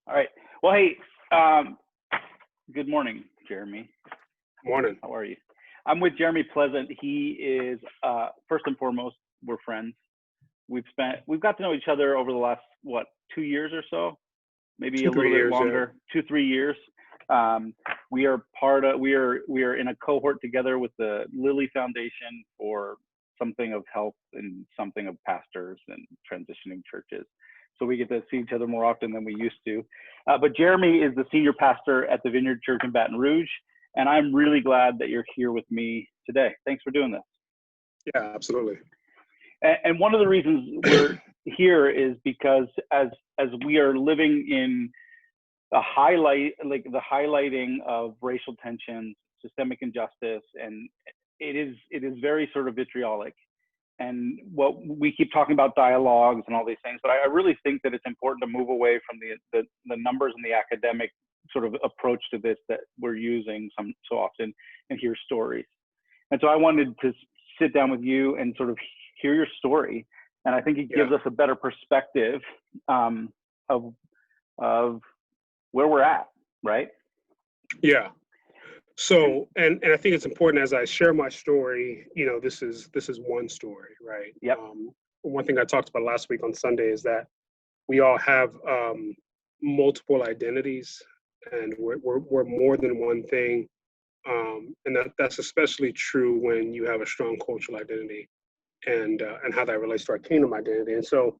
All right. Well, hey, um, good morning, Jeremy. Morning. How are you? I'm with Jeremy Pleasant. He is, first and foremost, we're friends. We've got to know each other over the last, what, 2 years or so, maybe Two, a little three bit years, yeah. longer, 2, 3 years. We are in a cohort together with the Lilly Foundation for something of health and something of pastors and transitioning churches. So we get to see each other more often than we used to. But Jeremy is the senior pastor at the Vineyard Church in Baton Rouge, and I'm really glad that you're here with me today. Thanks for doing this. Yeah, absolutely. And one of the reasons we're here is because as we are living in a the highlighting of racial tensions, systemic injustice, and it is very sort of vitriolic. And what we keep talking about dialogues and all these things, but I really think that it's important to move away from the numbers and the academic sort of approach to this that we're using so often, and hear stories. And so I wanted to sit down with you and sort of hear your story, and I think it gives us a better perspective of where we're at, right? Yeah. So, and I think it's important as I share my story, this is one story, right? Yep. One thing I talked about last week on Sunday is that we all have multiple identities, and we're more than one thing. And that's especially true when you have a strong cultural identity and how that relates to our kingdom identity. And so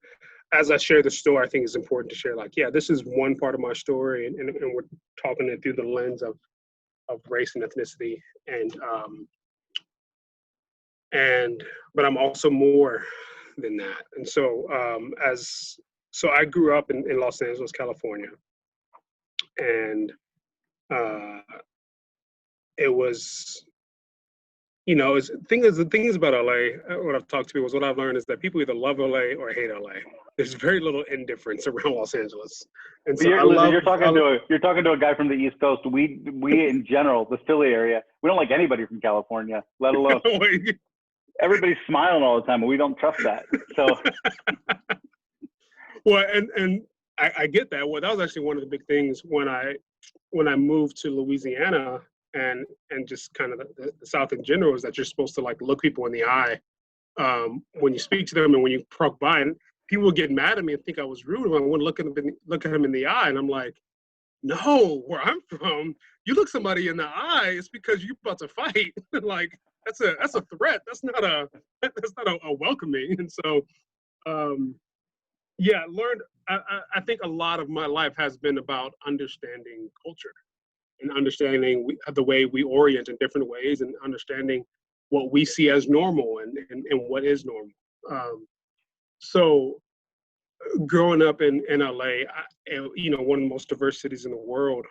as I share the story, I think it's important to share, this is one part of my story, and we're talking it through the lens of race and ethnicity, but I'm also more than that. And so so I grew up in Los Angeles, California, and it was, the thing is about LA, what I've talked to people is what I've learned is that people either love LA or hate LA. There's very little indifference around Los Angeles. And so you're talking to a guy from the East Coast. We in general, the Philly area, we don't like anybody from California, let alone everybody's smiling all the time, but we don't trust that. So well, and I get that. Well, that was actually one of the big things when I moved to Louisiana and just kind of the South in general, is that you're supposed to look people in the eye when you speak to them, and when you walk by, and people would get mad at me and think I was rude when I wouldn't look at them in the eye. And I'm like, no, where I'm from, you look somebody in the eye, it's because you're about to fight. That's a threat. That's not a welcoming. And so, learned. I think a lot of my life has been about understanding culture and understanding the way we orient in different ways, and understanding what we see as normal and what is normal. So growing up in LA, one of the most diverse cities in the world,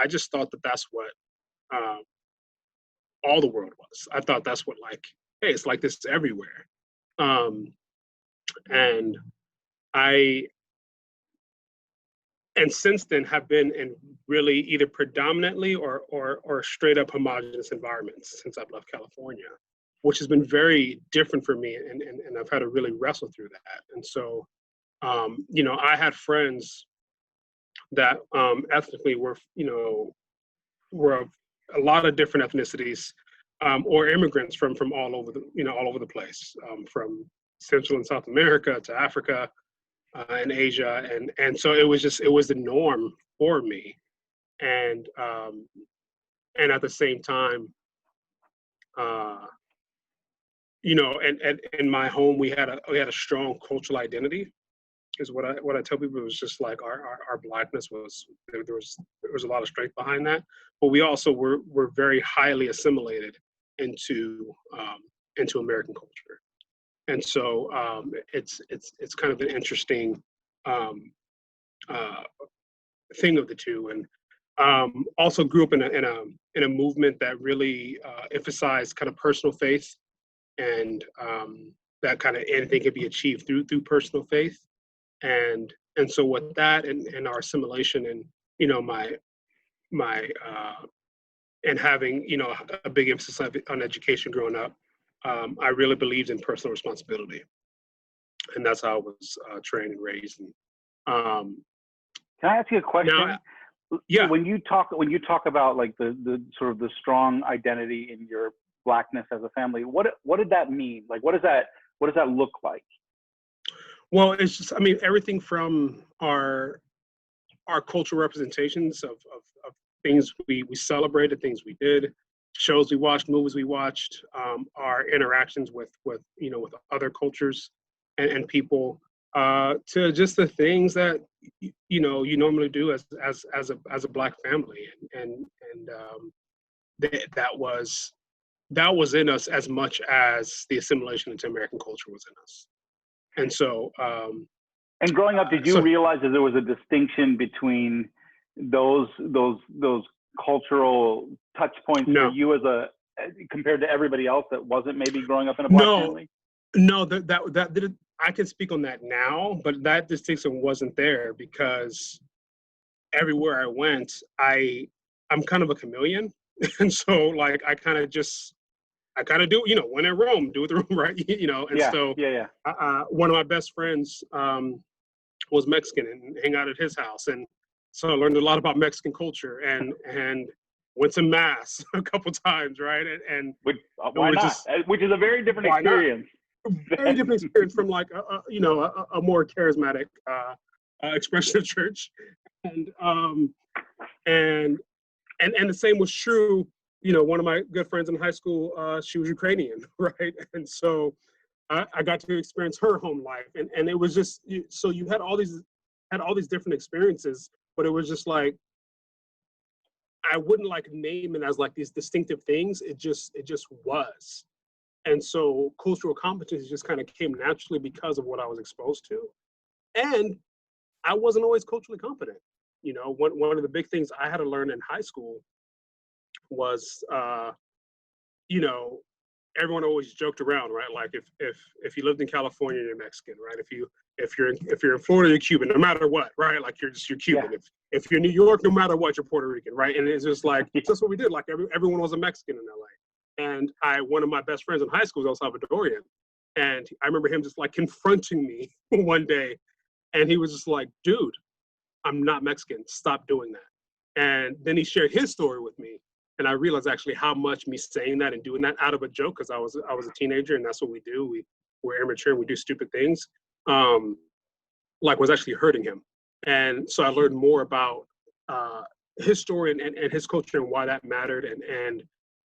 I just thought that that's what all the world was. I thought that's what hey, it's like this everywhere. And since then have been in really either predominantly or straight up homogenous environments since I've left California, which has been very different for me, and I've had to really wrestle through that. And so, I had friends that ethnically were of a lot of different ethnicities, or immigrants from all over the place, from Central and South America to Africa. In Asia, and so it was the norm for me, and at the same time, and in my home we had a strong cultural identity, is what I tell people. It was just our Blackness was there was a lot of strength behind that, but we also were very highly assimilated into American culture. And so it's kind of an interesting thing of the two, and also grew up in a movement that really emphasized kind of personal faith, and that kind of anything could be achieved through personal faith, and so with that and our assimilation, and my and having a big emphasis on education growing up. I really believed in personal responsibility, and that's how I was trained and raised. And Can I ask you a question? Now, yeah. When you talk about like the sort of the strong identity in your Blackness as a family, what did that mean? Like, what does that look like? Well, it's just, I mean, everything from our cultural representations of things we celebrated, things we did, shows we watched, movies we watched, our interactions with other cultures and people, to just the things that you normally do as a Black family, and that was in us as much as the assimilation into American culture was in us. And so, and growing up, did you realize that there was a distinction between those cultural touch points for you compared to everybody else that wasn't maybe growing up in a Black family? No, that didn't. I can speak on that now, but that distinction wasn't there because everywhere I went, I'm kind of a chameleon, and so like I kind of do, when in Rome, do it the Rome, right? And one of my best friends was Mexican and hang out at his house, and so I learned a lot about Mexican culture and went to mass a couple times, right? And why not? Which is a very different experience. Very different experience from like a more charismatic expression of church, and the same was true. One of my good friends in high school, she was Ukrainian, right? And so I got to experience her home life, and it was just so you had all these different experiences, but it was just like I wouldn't like name it as like these distinctive things. It just was. And so cultural competency just kind of came naturally because of what I was exposed to. And I wasn't always culturally competent. One of the big things I had to learn in high school was, everyone always joked around, right? Like if you lived in California, you're Mexican, right? If you're in Florida, you're Cuban, no matter what, right? Like you're Cuban. Yeah. If you're in New York, no matter what, you're Puerto Rican, right? And it's just like, that's what we did. Like everyone was a Mexican in LA. And one of my best friends in high school was El Salvadorian. And I remember him just like confronting me one day. And he was just like, dude, I'm not Mexican. Stop doing that. And then he shared his story with me. And I realized actually how much me saying that and doing that out of a joke, because I was a teenager and that's what we do. We're immature and we do stupid things, was actually hurting him. And so I learned more about his story and his culture and why that mattered.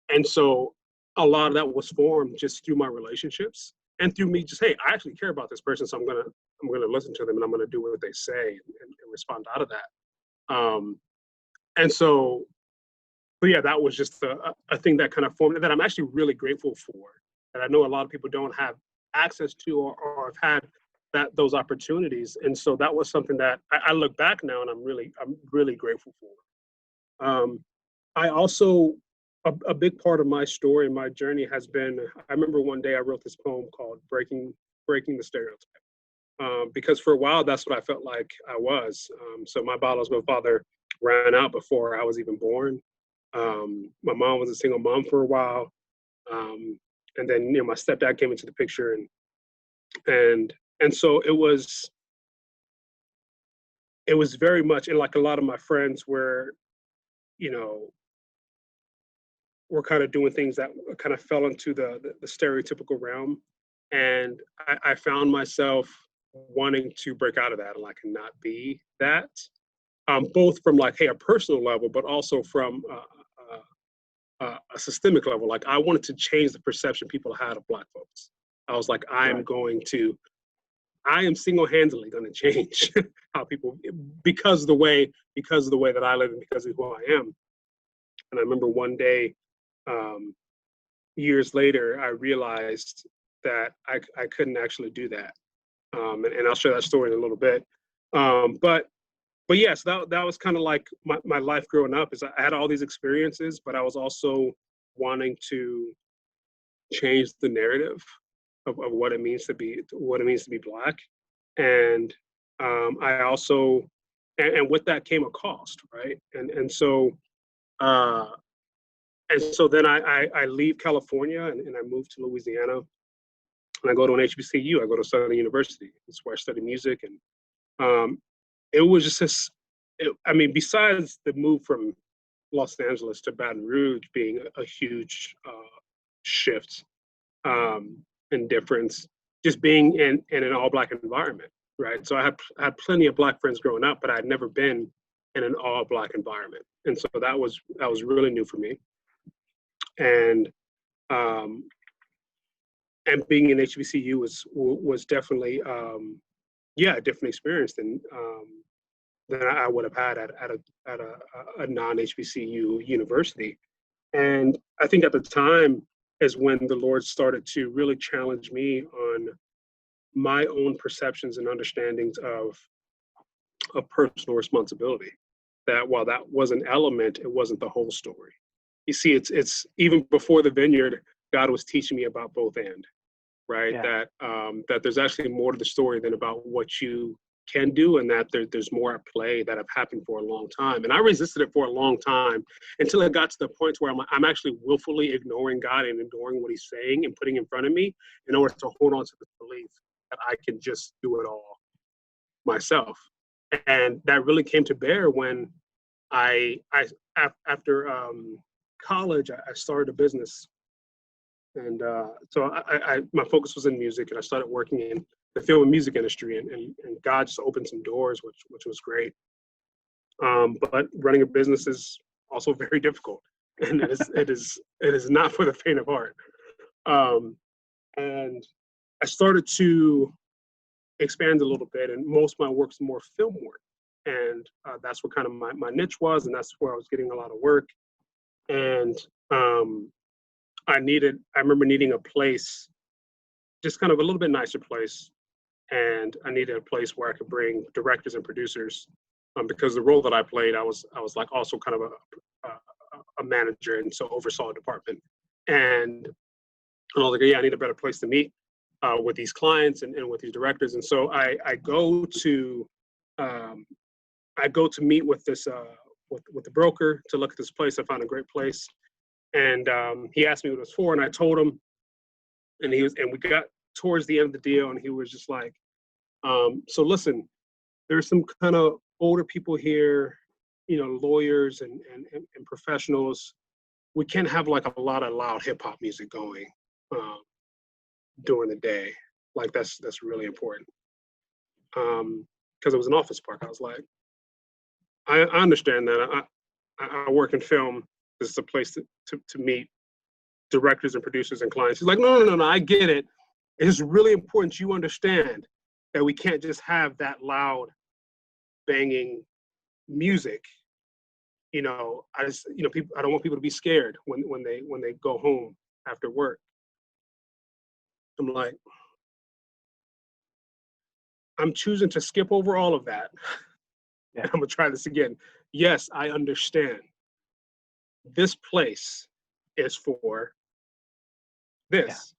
And so a lot of that was formed just through my relationships and through me just, hey, I actually care about this person, so I'm gonna listen to them and I'm gonna do what they say and respond out of that. And so, but yeah, that was just a thing that kind of formed that I'm actually really grateful for, that I know a lot of people don't have access to or have had those opportunities. And so that was something that I look back now and I'm really grateful for. I also, a big part of my story and my journey has been, I remember one day I wrote this poem called Breaking the Stereotype, because for a while, that's what I felt like I was. So my biological father ran out before I was even born. My mom was a single mom for a while. And then, my stepdad came into the picture and so it was very much, and like a lot of my friends were kind of doing things that kind of fell into the stereotypical realm. And I found myself wanting to break out of that and like not be that, both from like, hey, a personal level, but also from a systemic level. Like I wanted to change the perception people had of Black folks. I was like, I am single-handedly going to change how people, because of the way that I live and because of who I am. And I remember one day, years later, I realized that I couldn't actually do that. And I'll share that story in a little bit. But yes, that was kind of like my life growing up. Is I had all these experiences, but I was also wanting to change the narrative of what it means to be Black. And I also, and with that came a cost, right? And so then I leave California and I move to Louisiana, and I go to an HBCU. I go to Southern University. That's where I study music, and it was just this I mean, besides the move from Los Angeles to Baton Rouge being a huge shift and difference, just being in an all Black environment, right? So I had plenty of Black friends growing up, but I'd never been in an all Black environment, and so that was really new for me. And being in HBCU was definitely a different experience than I would have had at a non-HBCU university. And I think at the time is when the Lord started to really challenge me on my own perceptions and understandings of personal responsibility. That while that was an element, it wasn't the whole story. You see, it's even before the Vineyard, God was teaching me about both and, right? Yeah. That there's actually more to the story than about what you can do, and that there's more at play that have happened for a long time. And I resisted it for a long time until it got to the point where I'm actually willfully ignoring God and ignoring what he's saying and putting in front of me in order to hold on to the belief that I can just do it all myself. And that really came to bear when after college, I started a business. And so my focus was in music, and I started working in the film and music industry, and God just opened some doors, which was great. But running a business is also very difficult, and it is not for the faint of heart. And I started to expand a little bit, and most of my work's more film work, and that's what kind of my niche was, and that's where I was getting a lot of work. And I remember needing a place, just kind of a little bit nicer place. And I needed a place where I could bring directors and producers, because the role that I played, I was like also kind of a manager, and so oversaw a department. And I was like, yeah, I need a better place to meet with these clients and with these directors. And so I go to meet with this with the broker to look at this place. I found a great place. And he asked me what it was for, and I told him, and we got towards the end of the deal, and he was just like, so listen, there's some kind of older people here, lawyers and professionals. We can't have like a lot of loud hip hop music going during the day. Like that's really important. Because it was an office park. I was like, I understand that. I work in film. This is a place to meet directors and producers and clients. He's like, no, I get it. It's really important you understand that we can't just have that loud, banging music. I don't want people to be scared when they go home after work. I'm like, I'm choosing to skip over all of that. Yeah. And I'm gonna try this again. Yes, I understand. This place is for this.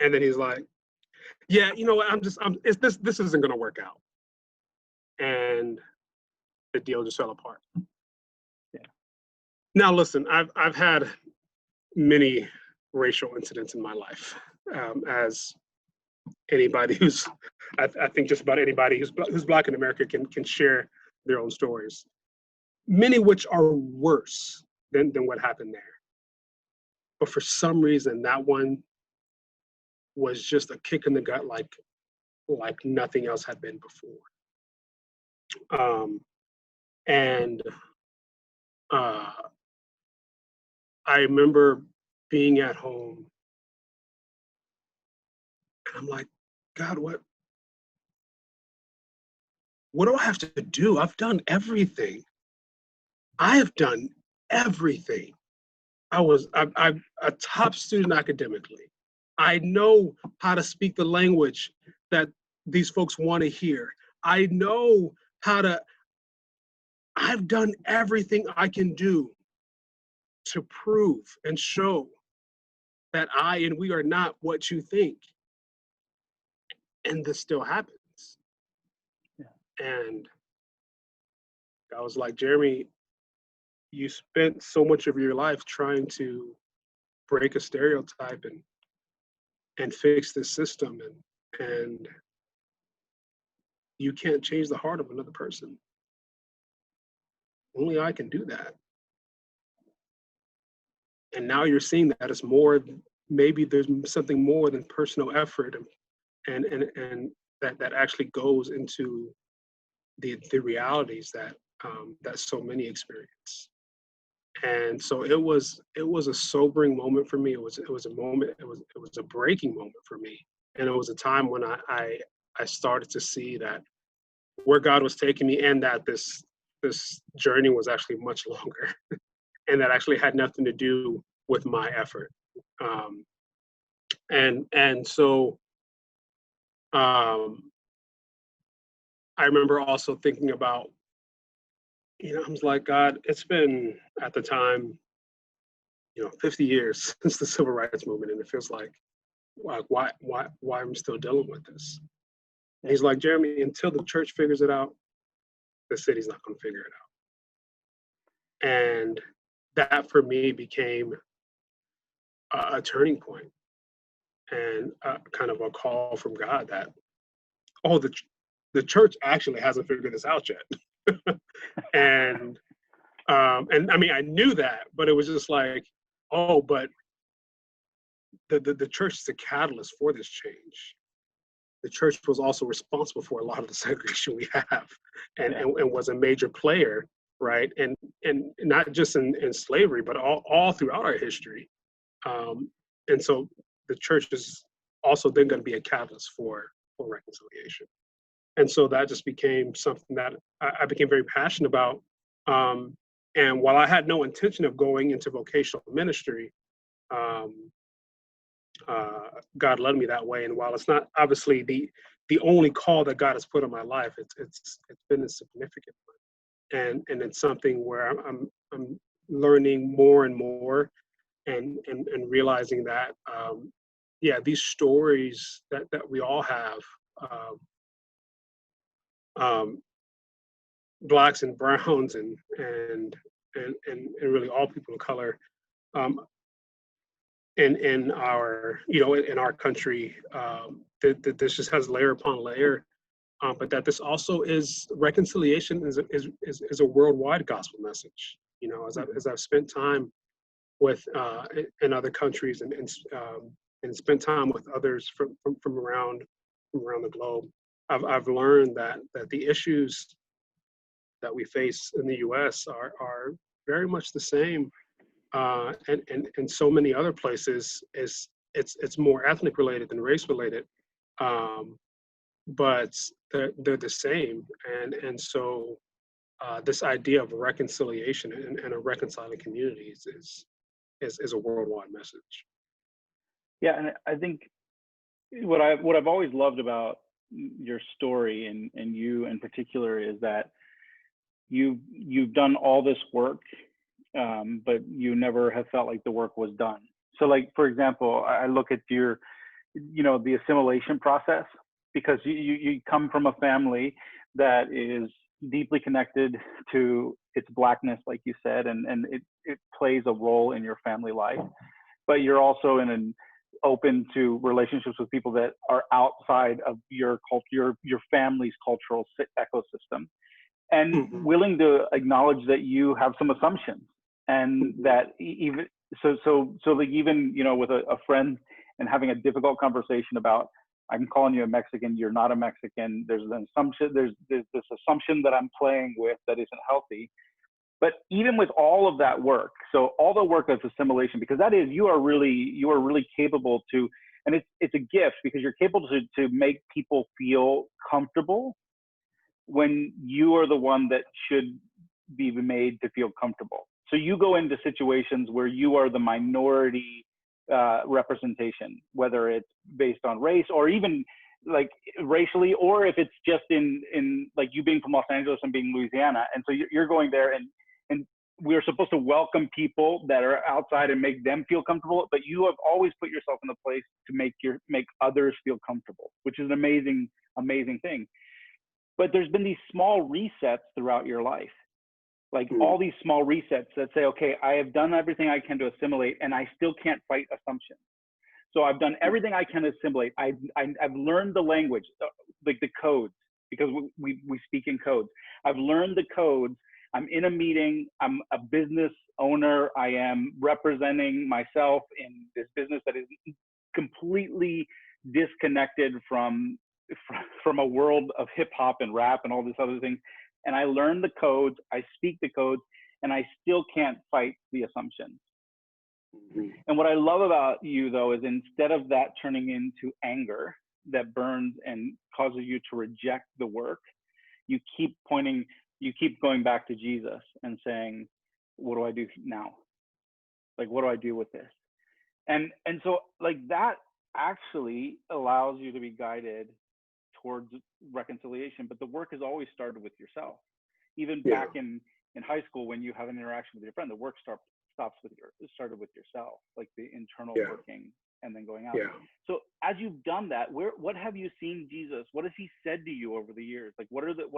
Yeah. And then he's like, yeah, you know what, this isn't gonna work out. And the deal just fell apart. Yeah. Now listen, I've had many racial incidents in my life, as anybody who's, I think just about anybody who's Black in America can share their own stories. Many which are worse than what happened there. But for some reason, that one was just a kick in the gut, like nothing else had been before. And I remember being at home, and I'm like, God, what do I have to do? I've done everything. I have done everything. I'm a top student academically. I know how to speak the language that these folks want to hear. I know I've done everything I can do to prove and show that I and we are not what you think. And this still happens. Yeah. And I was like, Jeremy, you spent so much of your life trying to break a stereotype and fix this system, and you can't change the heart of another person. Only I can do that. And now you're seeing that it's more, maybe there's something more than personal effort and that actually goes into the realities that that so many experience. And so it was a sobering moment for me. It was a moment, it was a breaking moment for me. And it was a time when I started to see that where God was taking me, and that this journey was actually much longer, and that actually had nothing to do with my effort. Um, and so um, I remember also thinking about, I was like, God, it's been at the time, 50 years since the civil rights movement, and it feels like why I'm still dealing with this. And he's like, Jeremy, until the church figures it out, the city's not going to figure it out. And that for me became a turning point, and kind of a call from God that, oh, the church actually hasn't figured this out yet. and I mean, I knew that, but it was just like, oh, but the church is a catalyst for this change. The church was also responsible for a lot of the segregation we have, and was a major player, right? And not just in slavery, but all throughout our history. And so the church is also then going to be a catalyst for reconciliation. And so that just became something that I became very passionate about. And while I had no intention of going into vocational ministry, God led me that way. And while it's not obviously the only call that God has put on my life, it's been a significant one, and it's something where I'm learning more and more, and realizing that these stories that we all have, blacks and browns and really all people of color, in our in our country, that this just has layer upon layer, but that this also is reconciliation is a worldwide gospel message. As I've spent time with in other countries, and spent time with others from around the globe, I've learned that the issues that we face in the U.S. are very much the same, and so many other places. It's more ethnic related than race related, but they're the same. And so this idea of reconciliation and a reconciling communities is a worldwide message. Yeah, and I think what I've always loved about your story, and you in particular, is that you've done all this work, but you never have felt like the work was done. So, like, for example, I look at your, the assimilation process, because you come from a family that is deeply connected to its Blackness, like you said, and it plays a role in your family life. But you're also open to relationships with people that are outside of your culture, your family's cultural ecosystem, and willing to acknowledge that you have some assumptions, and that even so like, even with a friend, and having a difficult conversation about, I'm calling you a Mexican, you're not a Mexican, there's an assumption, there's this assumption that I'm playing with that isn't healthy. But even with all of that work, so all the work of assimilation, because that is, you are really capable to, and it's a gift, because you're capable to make people feel comfortable when you are the one that should be made to feel comfortable. So you go into situations where you are the minority representation, whether it's based on race, or even like racially, or if it's just in like you being from Los Angeles and being Louisiana. And so you're going there, and we're supposed to welcome people that are outside and make them feel comfortable, but you have always put yourself in a place to make others feel comfortable, which is an amazing thing. But there's been these small resets throughout your life, like all these small resets that say, okay, I have done everything I can to assimilate, and I still can't fight assumptions. So I've done everything I can to assimilate. I've learned the language, like the codes. because we speak in codes. I've learned the codes. I'm in a meeting. I'm a business owner. I am representing myself in this business that is completely disconnected from a world of hip hop and rap and all these other things. And I learn the codes. I speak the codes, and I still can't fight the assumptions. Mm-hmm. And what I love about you, though, is instead of that turning into anger that burns and causes you to reject the work, you keep going back to Jesus and saying, what do I do now? Like, what do I do with this? And so like that actually allows you to be guided towards reconciliation, but the work has always started with yourself. Even back in high school, when you have an interaction with your friend, the work started with yourself, like the internal working and then going out. So as you've done that, what have you seen Jesus? What has he said to you over the years? Like, what are the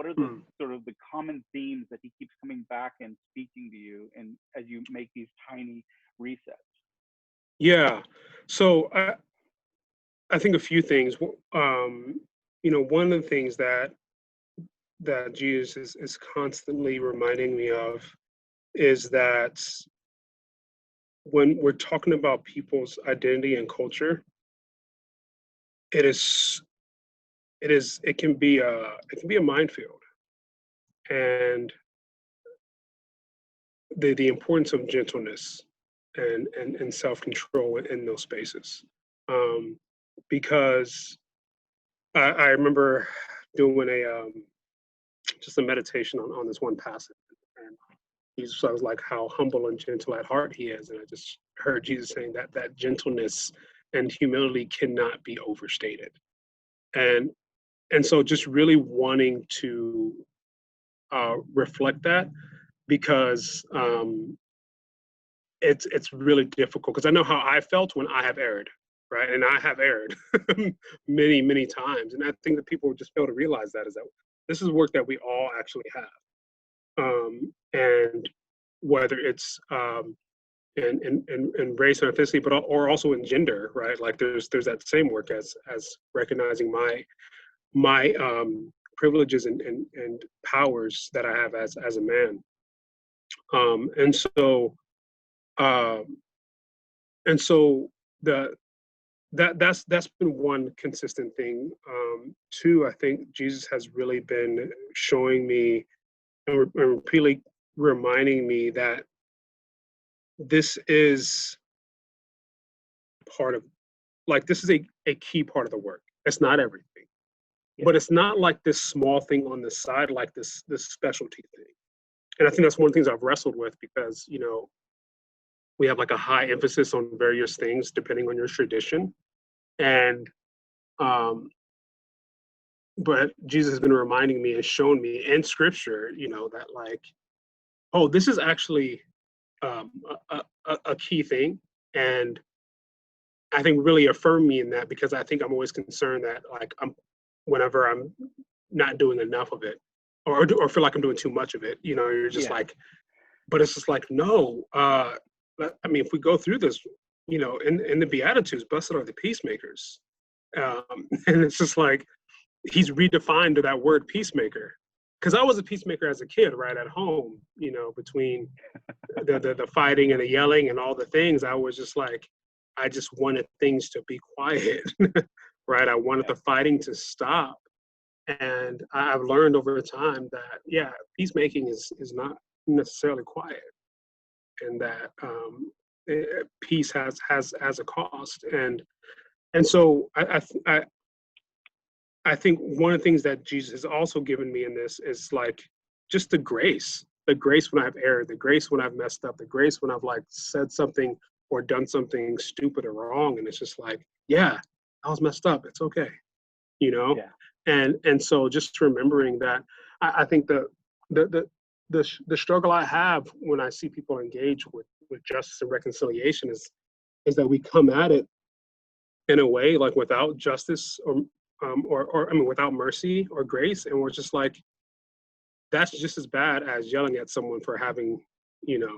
sort of the common themes that he keeps coming back and speaking to you, and as you make these tiny resets? Yeah. So I think a few things. One of the things that Jesus is constantly reminding me of is that when we're talking about people's identity and culture, it can be a minefield, and the importance of gentleness and self-control in those spaces, because I remember doing just a meditation on this one passage, and I was like, how humble and gentle at heart he is, and I just heard Jesus saying that gentleness and humility cannot be overstated, and so just really wanting to reflect that, because it's really difficult, because I know how I felt when I have erred, right? And I have erred many, many times. And I think that people just fail to realize that is that this is work that we all actually have. And whether it's in race and ethnicity, or also in gender, right? Like there's that same work as recognizing my privileges and powers that I have as a man. And so that's been one consistent thing. Two, I think Jesus has really been showing me and repeatedly reminding me that this is part of, like, this is a key part of the work. It's not everything, but it's not like this small thing on the side, like this specialty thing. And I think that's one of the things I've wrestled with, because, we have like a high emphasis on various things depending on your tradition. And, but Jesus has been reminding me and shown me in scripture, that like, oh, this is actually a key thing. And I think really affirmed me in that, because I think I'm always concerned that like whenever I'm not doing enough of it, or feel like I'm doing too much of it, you're just like, but it's just like, no, I mean, if we go through this, in the Beatitudes, blessed are the peacemakers. And it's just like, he's redefined that word peacemaker. Because I was a peacemaker as a kid, right, at home, between the fighting and the yelling and all the things. I was just like, I just wanted things to be quiet, right? I wanted the fighting to stop. And I've learned over time that, peacemaking is not necessarily quiet. And that peace has a cost, and so I think one of the things that Jesus has also given me in this is like just the grace when I've erred, the grace when I've messed up, the grace when I've like said something or done something stupid or wrong, and it's just like, I was messed up, it's okay, and so just remembering that, I think the struggle I have when I see people engage with justice and reconciliation is that we come at it in a way like without justice or I mean without mercy or grace, and we're just like, that's just as bad as yelling at someone for having an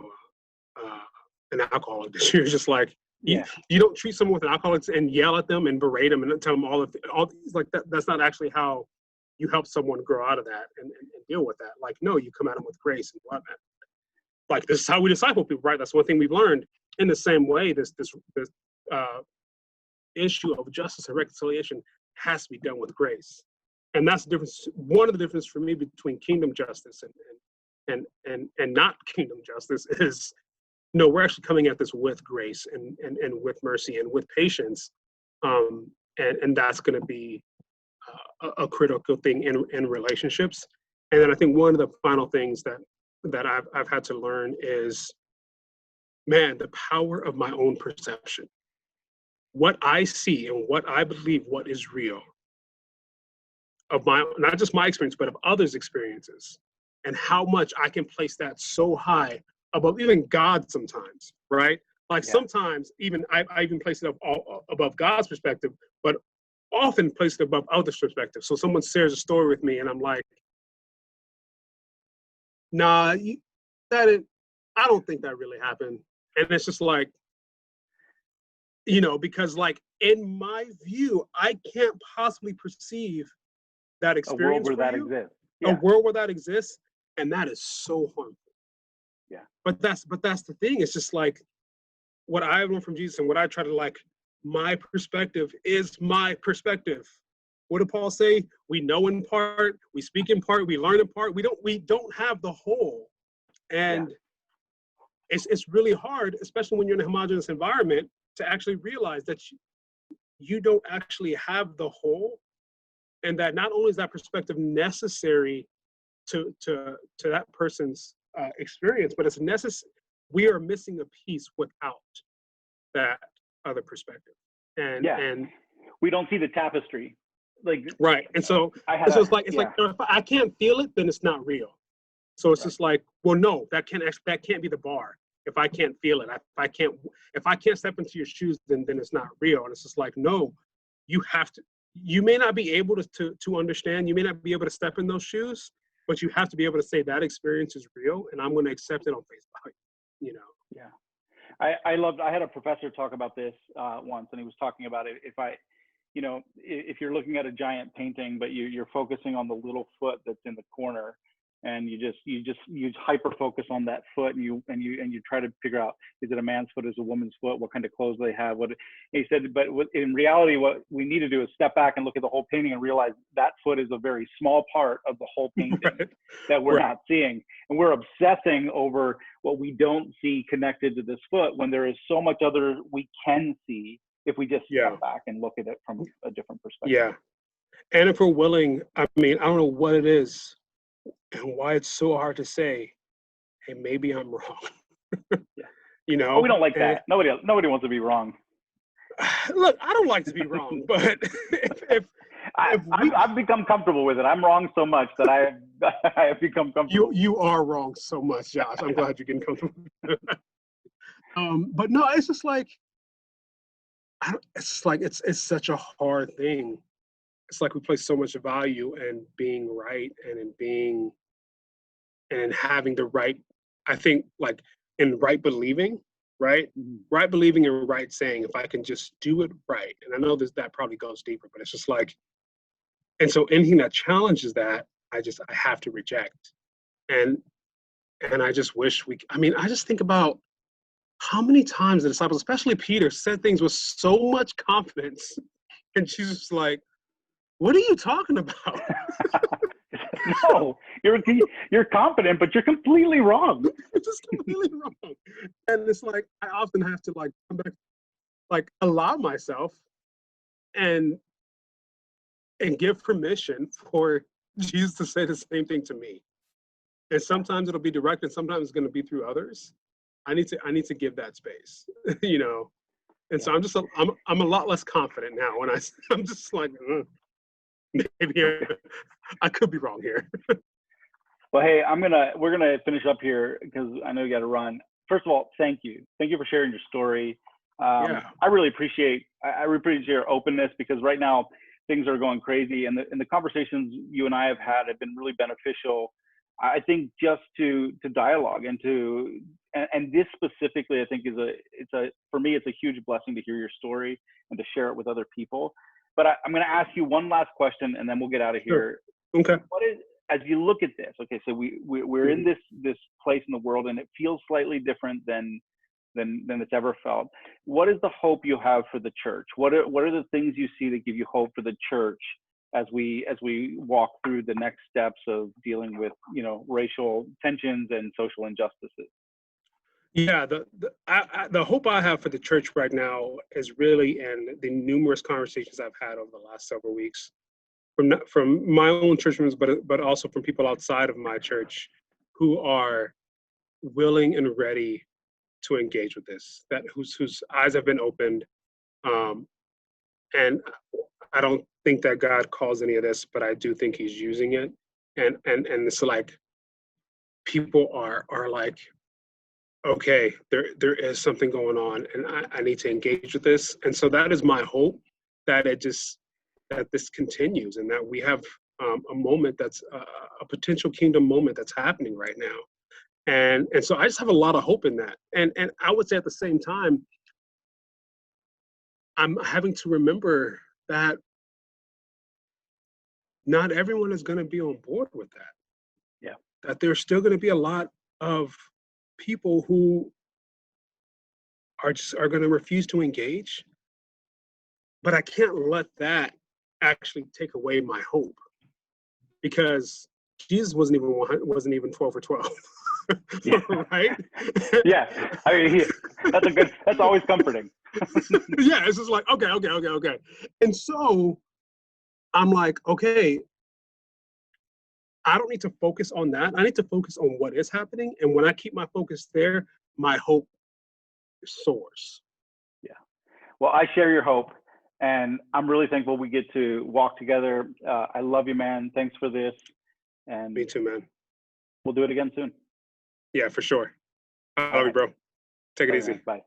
alcohol addiction. You're just like, you don't treat someone with an alcohol and yell at them and berate them and tell them all these like that. That's not actually how you help someone grow out of that and deal with that. Like, no, you come at them with grace and love. Like, this is how we disciple people, right? That's one thing we've learned. In the same way, this issue of justice and reconciliation has to be done with grace. And that's the difference. One of the differences for me between kingdom justice and not kingdom justice is, no, we're actually coming at this with grace and with mercy and with patience. And that's going to be a critical thing in relationships. And then I think one of the final things that I've had to learn is, man, the power of my own perception. What I see and what I believe, what is real of my, not just my experience, but of others' experiences, and how much I can place that so high above even God sometimes, right? Like, sometimes even I even place it above God's perspective, but often place it above others' perspective. So someone shares a story with me and I'm like, nah, I don't think that really happened. And it's just like, because like in my view, I can't possibly perceive that experience. A world where that exists. A world where that exists, and that is so harmful. Yeah. But that's the thing. It's just like what I learned from Jesus and what I try to like. My perspective is my perspective. What did Paul say? We know in part, we speak in part, we learn in part. We don't have the whole, and it's really hard, especially when you're in a homogenous environment, to actually realize that you don't actually have the whole, and that not only is that perspective necessary to that person's experience, but it's necessary. We are missing a piece without that other perspective, and we don't see the tapestry, like right. And so it's like if I can't feel it, then it's not real. So it's just like, well, no, that can't be the bar. If I can't feel it, if I can't step into your shoes, then it's not real. And it's just like, no, you have to. You may not be able to understand. You may not be able to step in those shoes, but you have to be able to say that experience is real, and I'm going to accept it on face value. Yeah. I had a professor talk about this once, and he was talking about it. If you're looking at a giant painting, but you're focusing on the little foot that's in the corner, and you hyper focus on that foot, and you try to figure out, is it a man's foot, is it a woman's foot, what kind of clothes they have, he said, but in reality, what we need to do is step back and look at the whole painting and realize that foot is a very small part of the whole painting that we're not seeing, and we're obsessing over what we don't see connected to this foot, when there is so much other we can see if we just step back and look at it from a different perspective. Yeah. And if we're willing, I mean, I don't know what it is and why it's so hard to say, hey, maybe I'm wrong. We don't like that. Nobody wants to be wrong. Look, I don't like to be wrong, but I've become comfortable with it. I'm wrong so much that I have become comfortable. You are wrong so much, Josh. I'm glad you're getting comfortable. But no, it's just like, it's such a hard thing. It's like we place so much value in being right and having the right, I think, like in right believing, right? Mm-hmm. Right believing and right saying, if I can just do it right. And I know that probably goes deeper, but it's just like, and so anything that challenges that, I have to reject. And I just wish I just think about how many times the disciples, especially Peter, said things with so much confidence. And Jesus was like, what are you talking about? No, you're confident, but you're completely wrong. You're just completely wrong. And it's like, I often have to like come back, like allow myself and give permission for Jesus to say the same thing to me. And sometimes it'll be direct, and sometimes it's going to be through others. I need to give that space, And so I'm a lot less confident now when I'm just like, maybe I could be wrong here. Well, hey, we're gonna finish up here because I know you got to run. First of all, thank you for sharing your story. I really appreciate your openness, because right now things are going crazy, and the conversations you and I have had have been really beneficial. I think just to dialogue and this specifically, I think for me, it's a huge blessing to hear your story and to share it with other people. But I'm going to ask you one last question, and then we'll get out of here. Okay. What is, as you look at this, okay, so we're in this place in the world, and it feels slightly different than it's ever felt. What is the hope you have for the church? What are the things you see that give you hope for the church as we walk through the next steps of dealing with, you know, racial tensions and social injustices? Yeah, the hope I have for the church right now is really in the numerous conversations I've had over the last several weeks from my own church members, but also from people outside of my church who are willing and ready to engage with this, that whose eyes have been opened. And I don't think that God calls any of this, but I do think He's using it. And it's like people are like, okay, there is something going on, and I need to engage with this. And so that is my hope, that that this continues, and that we have a moment that's a potential kingdom moment that's happening right now. And so I just have a lot of hope in that. And I would say at the same time, I'm having to remember that not everyone is going to be on board with that. Yeah. That there's still going to be a lot of people who are going to refuse to engage. But I can't let that actually take away my hope, because Jesus wasn't even 12 for 12. Yeah. Right? Yeah. I mean, that's always comforting. Yeah, it's just like, okay. And so I'm like, okay, I don't need to focus on that. I need to focus on what is happening. And when I keep my focus there, my hope soars. Yeah. Well, I share your hope, and I'm really thankful we get to walk together. I love you, man. Thanks for this. And Me too, man. we'll do it again soon. Yeah, for sure. I All love you, right. bro. Take it Love you, easy. man. Bye.